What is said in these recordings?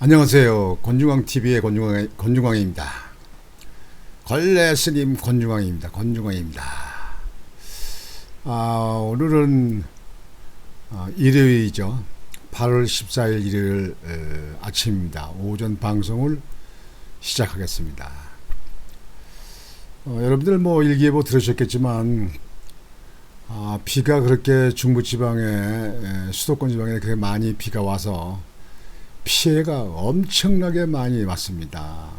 안녕하세요. 권중광TV의 권중광입니다. 걸레 스님 권중광입니다. 오늘은 일요일이죠. 8월 14일 일요일 아침입니다. 오전 방송을 시작하겠습니다. 여러분들 일기예보 들으셨겠지만 비가 그렇게 중부지방에 수도권 지방에 그렇게 많이 비가 와서 피해가 엄청나게 많이 왔습니다.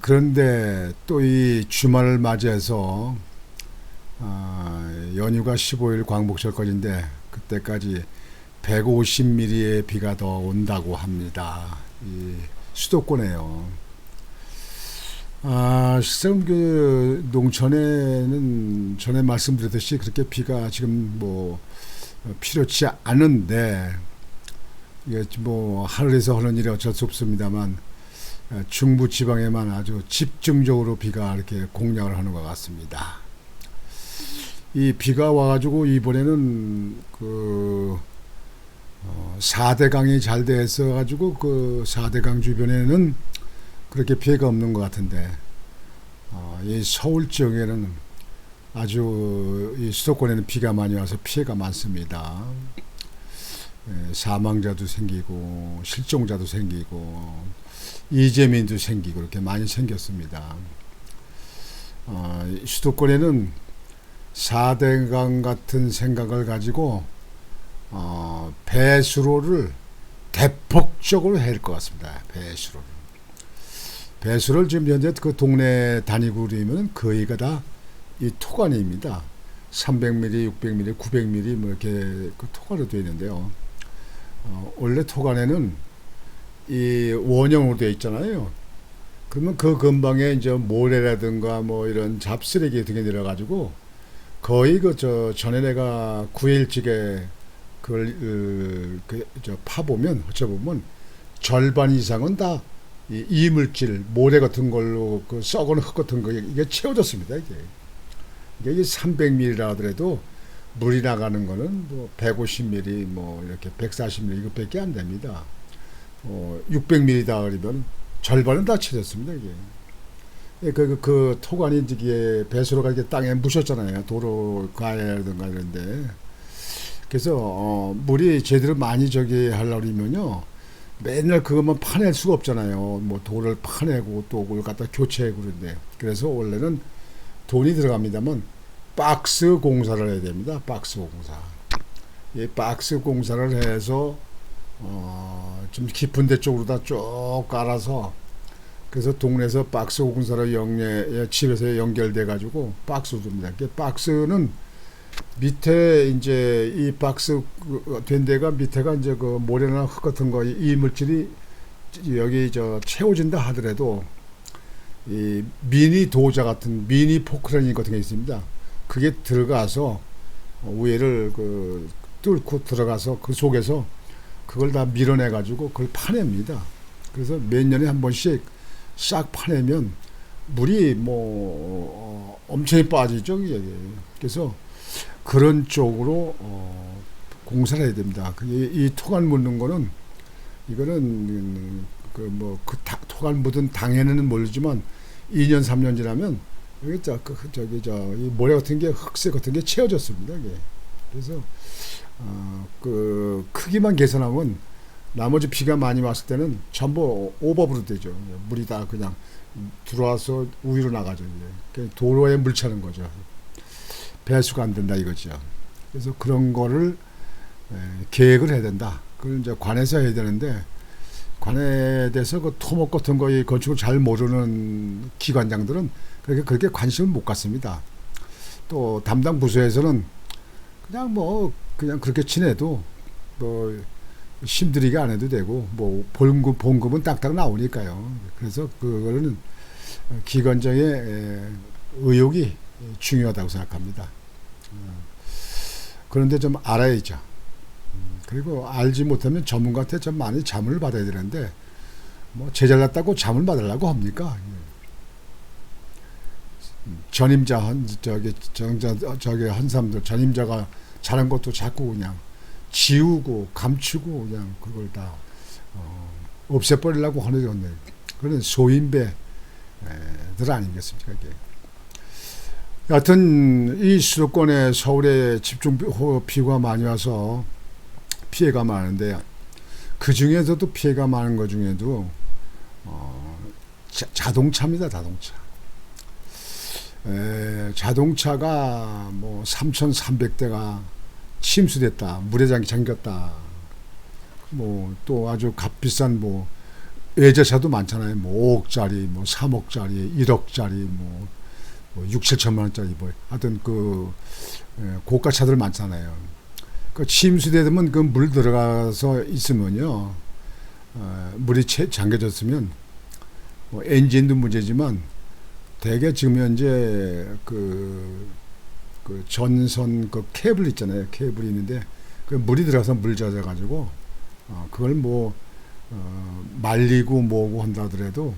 그런데 또 이 주말을 맞이해서 연휴가 15일 광복절까지인데 그때까지 150mm의 비가 더 온다고 합니다. 이 수도권에요. 실상 그 농촌에는 전에 말씀드렸듯이 그렇게 비가 지금 필요치 않은데 이게 하늘에서 하는 일이 어쩔 수 없습니다만 중부 지방에만 아주 집중적으로 비가 이렇게 공략을 하는 것 같습니다. 이 비가 와가지고 이번에는 4대강이 잘 돼서 가지고 그 4대강 주변에는 그렇게 피해가 없는 것 같은데 이 서울 지역에는 아주 이 수도권에는 비가 많이 와서 피해가 많습니다. 사망자도 생기고 실종자도 생기고 이재민도 생기고 그렇게 많이 생겼습니다. 수도권에는 4대강 같은 생각을 가지고 배수로를 대폭적으로 해야 할 것 같습니다. 배수로를 지금 현재 그 동네 다니고 그러면 거의가 다 이 토관입니다. 300mm, 600mm, 900mm 이렇게 그 토관으로 되어 있는데요. 원래 토관에는 이 원형으로 되어 있잖아요. 그러면 그 근방에 이제 모래라든가 이런 잡쓰레기 등이 내려가지고 거의 전에 내가 9일찍에 그걸 파보면 어쩌보면 절반 이상은 다 이 이물질 모래 같은 걸로 그 썩은 흙 같은 거 이게 채워졌습니다. 이게 300mm라 하더라도 물이 나가는 거는 150mm 이렇게 140mm 이것밖에 안 됩니다. 600mm다 그러면 절반은 다 채졌습니다. 이게 그 토관이 이제 배수로가 이렇게 땅에 묻혔잖아요. 도로 가해라든가 이런데. 그래서 물이 제대로 많이 하려고 그러면요 맨날 그것만 파낼 수가 없잖아요. 돌을 파내고 또 그걸 갖다 교체하고 그런데. 그래서 원래는 돈이 들어갑니다만 박스 공사를 해야 됩니다. 박스 공사. 이 박스 공사를 해서 좀 깊은 데 쪽으로 다 쭉 깔아서 그래서 동네에서 박스 공사로 집에서 연결돼 가지고 박스 줍니다. 박스는 밑에 이제 이 박스 된 데가 밑에가 이제 그 모래나 흙 같은 거 이물질이 여기 채워진다 하더라도 이 미니 도자 같은 미니 포크레인 같은 게 있습니다. 그게 들어가서 위에를 뚫고 들어가서 그 속에서 그걸 다 밀어내 가지고 그걸 파냅니다. 그래서 몇 년에 한 번씩 싹 파내면 물이 엄청 빠지죠. 그래서 그런 쪽으로 공사를 해야 됩니다. 이 토관 묻는 거는 이거는 토관 묻은 당에는 모르지만 2년 3년 지나면 여기 이 모래 같은 게 흑색 같은 게 채워졌습니다. 이게. 그래서 그 크기만 계산하면 나머지 비가 많이 왔을 때는 전부 오버브로 되죠. 물이 다 그냥 들어와서 우위로 나가죠. 이게. 도로에 물 차는 거죠. 배수가 안 된다 이거죠. 그래서 그런 거를 계획을 해야 된다. 그걸 이제 관에서 해야 되는데 관에 대해서 그 토목 같은 거 이 건축을 잘 모르는 기관장들은 그렇게 관심을 못 갖습니다. 또 담당 부서에서는 그냥 그렇게 지내도 힘들이게 안 해도 되고 본급은 딱딱 나오니까요. 그래서 그거는 기관장의 의욕이 중요하다고 생각합니다. 그런데 좀 알아야죠. 그리고 알지 못하면 전문가한테 좀 많이 자문을 받아야 되는데 제잘났다고 자문 받으려고 합니까? 전임자 한 사람들 전임자가 잘한 것도 자꾸 그냥 지우고 감추고 그냥 그걸 다 없애버리려고 하는 그런 소인배들 아니겠습니까? 이게. 여하튼 이 수도권에 서울에 집중 비가 많이 와서 피해가 많은데 그 중에서도 피해가 많은 것 중에도 자동차입니다. 자동차가 뭐 3,300대가 침수됐다, 물에 잠겼다. 뭐 또 아주 값비싼 뭐 외제차도 많잖아요. 뭐 5억짜리, 뭐 3억짜리, 1억짜리, 뭐 6, 7천만 원짜리 뭐 하여튼 그 고가차들 많잖아요. 그 침수되면 그 물 들어가서 있으면요, 물이 잠겨졌으면 뭐 엔진도 문제지만 대개 지금 현재 그 전선 그 케이블 있잖아요. 케이블이 있는데 그 물이 들어가서 물 젖어가지고 그걸 뭐 말리고 뭐고 한다 하더라도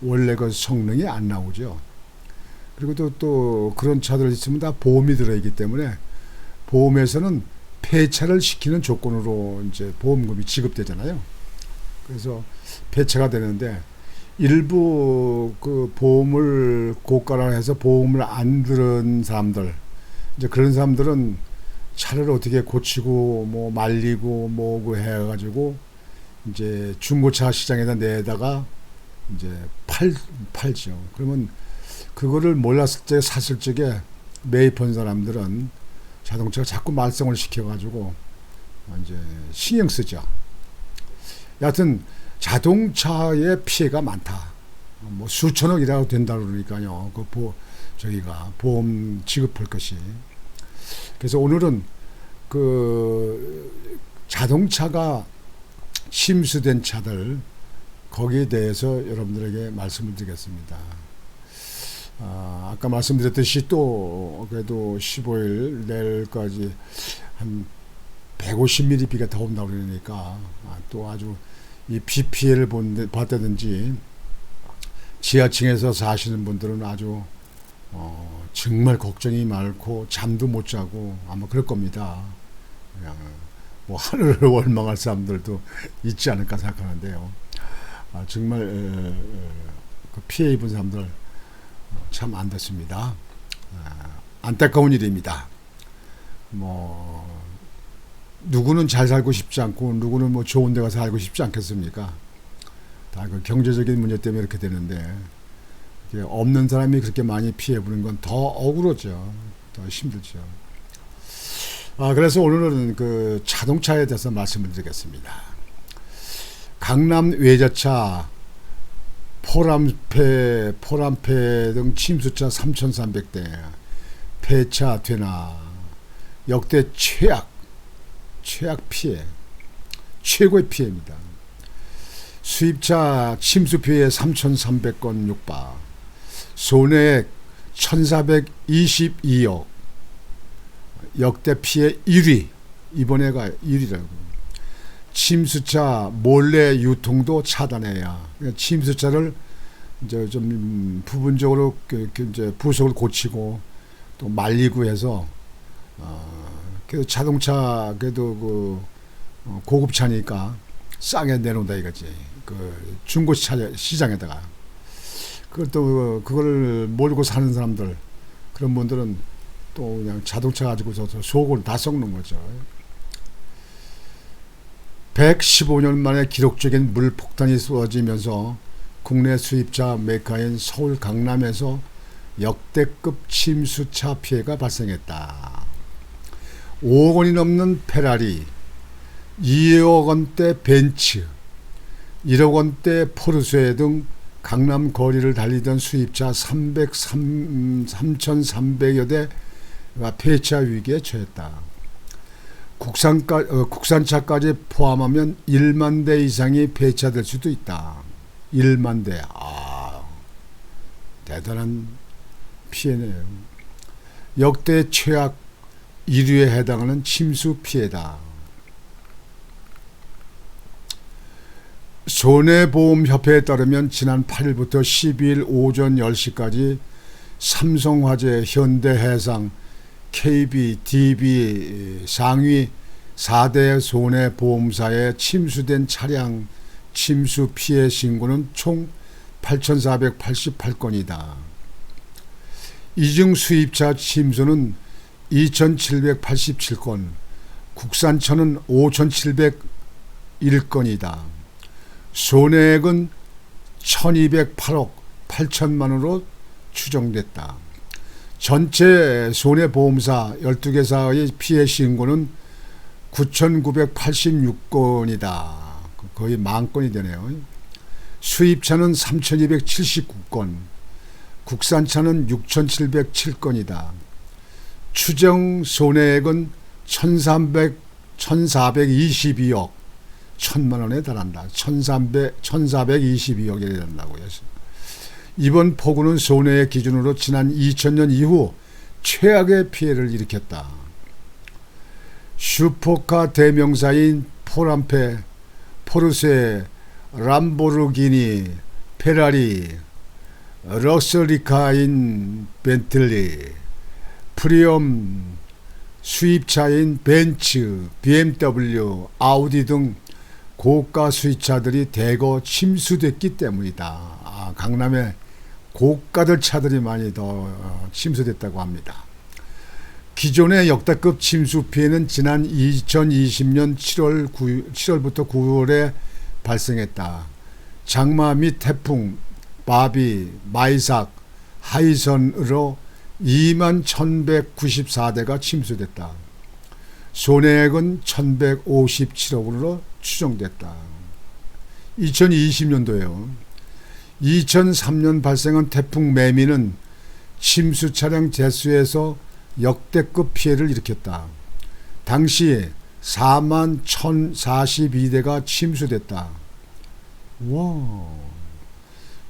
원래 그 성능이 안 나오죠. 그리고 또 그런 차들 있으면 다 보험이 들어있기 때문에 보험에서는 폐차를 시키는 조건으로 이제 보험금이 지급되잖아요. 그래서 폐차가 되는데 일부 그 보험을 고가로 해서 보험을 안 들은 사람들, 이제 그런 사람들은 차를 어떻게 고치고 뭐 말리고 뭐고 해가지고 이제 중고차 시장에다 내다가 이제 팔죠. 그러면 그거를 몰랐을 때 샀을 적에 매입한 사람들은 자동차가 자꾸 말썽을 시켜가지고 이제 신경 쓰죠. 여하튼 자동차의 피해가 많다. 뭐 수천억이라도 된다 그러니까요. 저기가 보험 지급할 것이. 그래서 오늘은 그 자동차가 침수된 차들 거기에 대해서 여러분들에게 말씀을 드리겠습니다. 아까 말씀드렸듯이 또 그래도 15일 내일까지 한 150mm 비가 더 온다고 그러니까 또 아주 이 비 피해를 봤다든지 지하층에서 사시는 분들은 아주 정말 걱정이 많고 잠도 못 자고 아마 그럴 겁니다. 그냥 뭐 하늘을 원망할 사람들도 있지 않을까 생각하는데요. 정말 그 피해 입은 사람들 참 안 됐습니다. 안타까운 일입니다. 뭐 누구는 잘 살고 싶지 않고 누구는 뭐 좋은 데 가서 살고 싶지 않겠습니까? 다 그 경제적인 문제 때문에 이렇게 되는데 없는 사람이 그렇게 많이 피해 보는 건 더 억울하죠. 더 힘들죠. 그래서 오늘은 그 자동차에 대해서 말씀을 드리겠습니다. 강남 외제차 포람페 등 침수차 3,300대 폐차 되나 역대 최악 피해, 최고의 피해입니다. 수입차 침수 피해 3,300건 육박, 손해액 1,422억, 역대 피해 1위, 이번에가 1위라고. 침수차 몰래 유통도 차단해야. 침수차를 이제 좀 부분적으로 이제 부속을 고치고 또 말리고 해서 그래도 자동차 그래도 고급차니까 싸게 내놓는다 이거지. 그 중고차 시장에다가. 그걸 몰고 사는 사람들, 그런 분들은 또 그냥 자동차 가지고서 속을 다 썩는 거죠. 115년 만에 기록적인 물 폭탄이 쏟아지면서 국내 수입차 메카인 서울 강남에서 역대급 침수차 피해가 발생했다. 5억 원이 넘는 페라리, 2억 원대 벤츠, 1억 원대 포르쉐 등 강남 거리를 달리던 수입차 3,300여 대가 폐차 위기에 처했다. 국산차까지 포함하면 1만 대 이상이 폐차될 수도 있다. 1만 대. 대단한 피해네요. 역대 최악 1위에 해당하는 침수 피해다. 손해보험협회에 따르면 지난 8일부터 12일 오전 10시까지 삼성화재, 현대해상, KB, DB 상위 4대 손해보험사에 침수된 차량 침수 피해 신고는 총 8,488건이다. 이중 수입차 침수는 2,787건, 국산차는 5,701건이다. 손해액은 1,208억 8천만원으로 추정됐다. 전체 손해보험사 12개사의 피해 신고는 9,986건이다. 거의 만 건이 되네요. 수입차는 3,279건, 국산차는 6,707건이다. 추정 손해액은 1,422억 1,000만원에 달한다. 1,422억에 달한다고요. 이번 폭우는 손해의 기준으로 지난 2000년 이후 최악의 피해를 일으켰다. 슈퍼카 대명사인 포람페, 포르쉐, 람보르기니, 페라리, 럭셔리카인 벤틀리, 프리엄, 수입차인 벤츠, BMW, 아우디 등 고가 수입차들이 대거 침수됐기 때문이다. 강남에 고가들 차들이 많이 더 침수됐다고 합니다. 기존의 역대급 침수 피해는 지난 2020년 7월부터 9월에 발생했다. 장마 및 태풍, 바비, 마이삭, 하이선으로 21,194대가 침수됐다. 손해액은 1,157억 원으로 추정됐다. 2020년도에요. 2003년 발생한 태풍 매미는 침수 차량 대수에서 역대급 피해를 일으켰다. 당시 41,042대가 침수됐다. 와.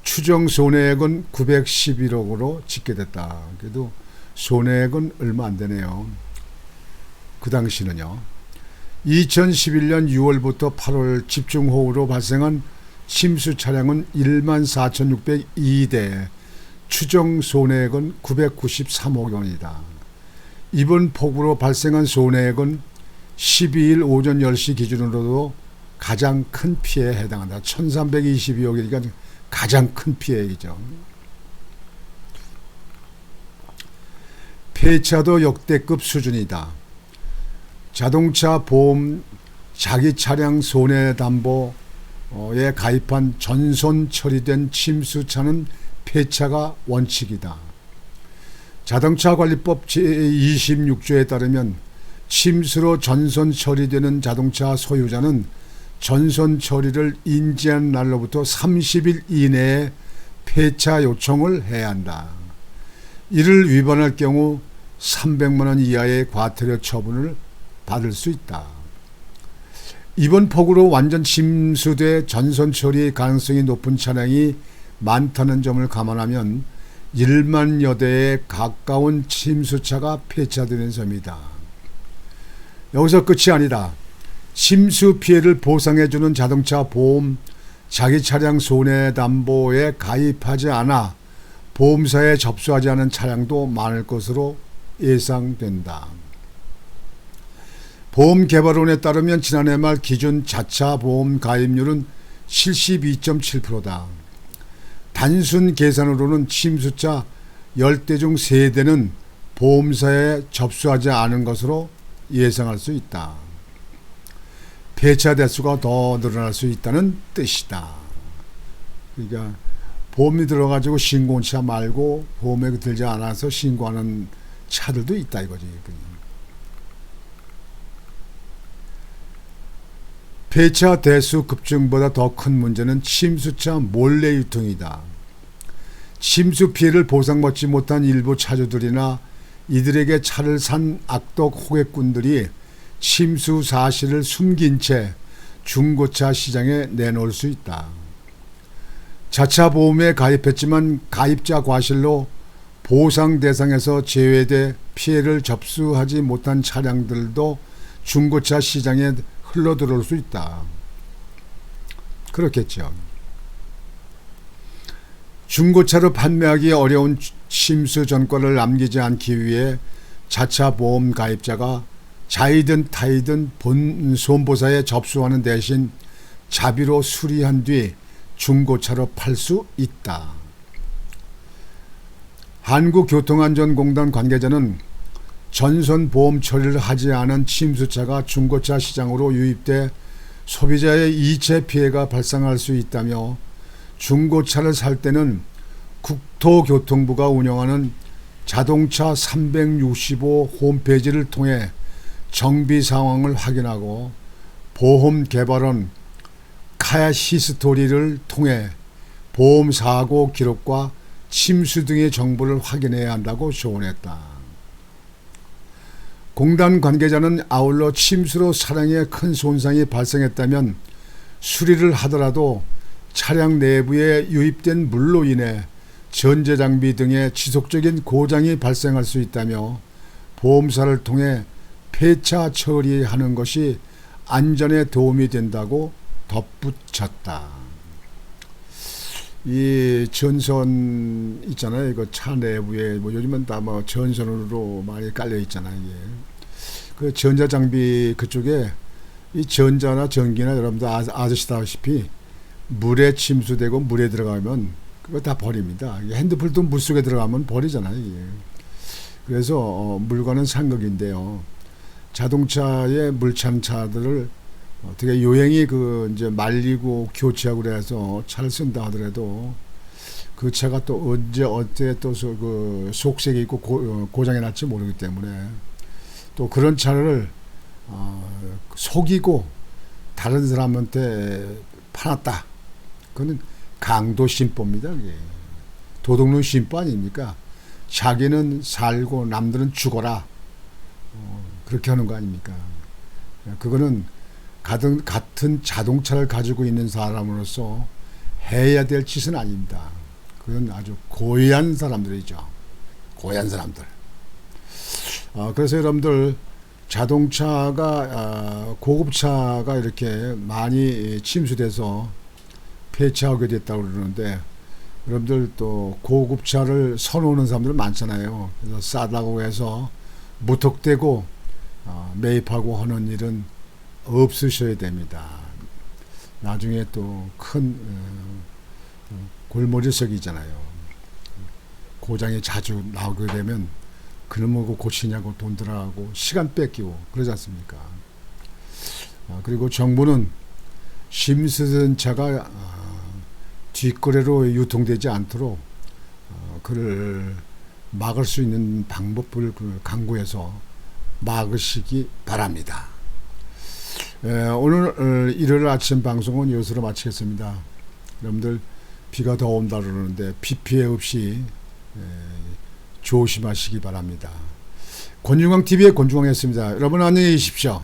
추정 손해액은 911억으로 집계됐다. 그래도 손해액은 얼마 안 되네요. 그 당시는요. 2011년 6월부터 8월 집중호우로 발생한 침수 차량은 14,602대, 추정 손해액은 993억 원이다. 이번 폭우로 발생한 손해액은 12일 오전 10시 기준으로도 가장 큰 피해에 해당한다. 1,322억이니까 가장 큰 피해이죠. 폐차도 역대급 수준이다. 자동차 보험 자기 차량 손해담보에 가입한 전손 처리된 침수차는 폐차가 원칙이다. 자동차관리법 제26조에 따르면 침수로 전손 처리되는 자동차 소유자는 전손 처리를 인지한 날로부터 30일 이내에 폐차 요청을 해야 한다. 이를 위반할 경우 300만 원 이하의 과태료 처분을 받을 수 있다. 이번 폭우로 완전 침수돼 전손 처리 가능성이 높은 차량이 많다는 점을 감안하면 1만여 대에 가까운 침수차가 폐차되는 점이다. 여기서 끝이 아니다. 침수 피해를 보상해주는 자동차 보험 자기 차량 손해담보에 가입하지 않아 보험사에 접수하지 않은 차량도 많을 것으로 예상된다. 보험개발원에 따르면 지난해 말 기준 자차 보험 가입률은 72.7%다. 단순 계산으로는 침수차 10대 중 3대는 보험사에 접수하지 않은 것으로 예상할 수 있다. 폐차 대수가 더 늘어날 수 있다는 뜻이다. 그러니까 보험이 들어가지고 신고한 차 말고 보험에 들지 않아서 신고하는 차들도 있다 이거지. 폐차 대수 급증보다 더 큰 문제는 침수차 몰래 유통이다. 침수 피해를 보상받지 못한 일부 차주들이나 이들에게 차를 산 악덕 호객꾼들이 침수 사실을 숨긴 채 중고차 시장에 내놓을 수 있다. 자차 보험에 가입했지만 가입자 과실로 보상 대상에서 제외돼 피해를 접수하지 못한 차량들도 중고차 시장에 흘러들어올 수 있다. 그렇겠죠. 중고차로 판매하기 어려운 침수 전과를 남기지 않기 위해 자차 보험 가입자가 자이든 타이든 본 손보사에 접수하는 대신 자비로 수리한 뒤 중고차로 팔 수 있다. 한국교통안전공단 관계자는 전선보험 처리를 하지 않은 침수차가 중고차 시장으로 유입돼 소비자의 이체 피해가 발생할 수 있다며 중고차를 살 때는 국토교통부가 운영하는 자동차 365 홈페이지를 통해 정비 상황을 확인하고 보험 개발원 카야 히스토리를 통해 보험 사고 기록과 침수 등의 정보를 확인해야 한다고 조언했다. 공단 관계자는 아울러 침수로 차량에 큰 손상이 발생했다면 수리를 하더라도 차량 내부에 유입된 물로 인해 전자장비 등의 지속적인 고장이 발생할 수 있다며 보험사를 통해 폐차 처리하는 것이 안전에 도움이 된다고 덧붙였다. 이 전선 있잖아요. 이거 차 내부에 뭐 요즘은 다 뭐 전선으로 많이 깔려 있잖아요. 이게. 그 전자장비 그쪽에 이 전자나 전기나 여러분들 아시다시피 물에 침수되고 물에 들어가면 그거 다 버립니다. 핸드폰도 물속에 들어가면 버리잖아요. 이게. 그래서 물과는 상극인데요. 자동차에 물 찬 차들을 어떻게 요행이 그 이제 말리고 교체하고 그래서 차를 쓴다 하더라도 그 차가 또 언제 어때 또 그 속색이 있고 고장이 날지 모르기 때문에 또 그런 차를 속이고 다른 사람한테 팔았다. 그거는 강도 심보입니다. 그게. 도둑놈 심보 아닙니까? 자기는 살고 남들은 죽어라. 그렇게 하는 거 아닙니까? 그거는 같은 자동차를 가지고 있는 사람으로서 해야 될 짓은 아닙니다. 그건 아주 고얀 사람들이죠. 고얀 사람들. 그래서 여러분들 자동차가 고급차가 이렇게 많이 침수돼서 폐차하게 됐다고 그러는데 여러분들 또 고급차를 선호하는 사람들 많잖아요. 그래서 싸다고 해서 무턱대고 매입하고 하는 일은 없으셔야 됩니다. 나중에 또 큰 골머리석이 있잖아요. 고장이 자주 나오게 되면 그놈 뭐 고치냐고 돈 들어가고 시간 뺏기고 그러지 않습니까? 그리고 정부는 심쓰던 차가 뒷거래로 유통되지 않도록 그를 막을 수 있는 방법을 강구해서 막으시기 바랍니다. 오늘 일요일 아침 방송은 이것으로 마치겠습니다. 여러분들 비가 더 온다 그러는데 비 피해 없이 조심하시기 바랍니다. 권중광TV의 권중광이었습니다. 여러분 안녕히 계십시오.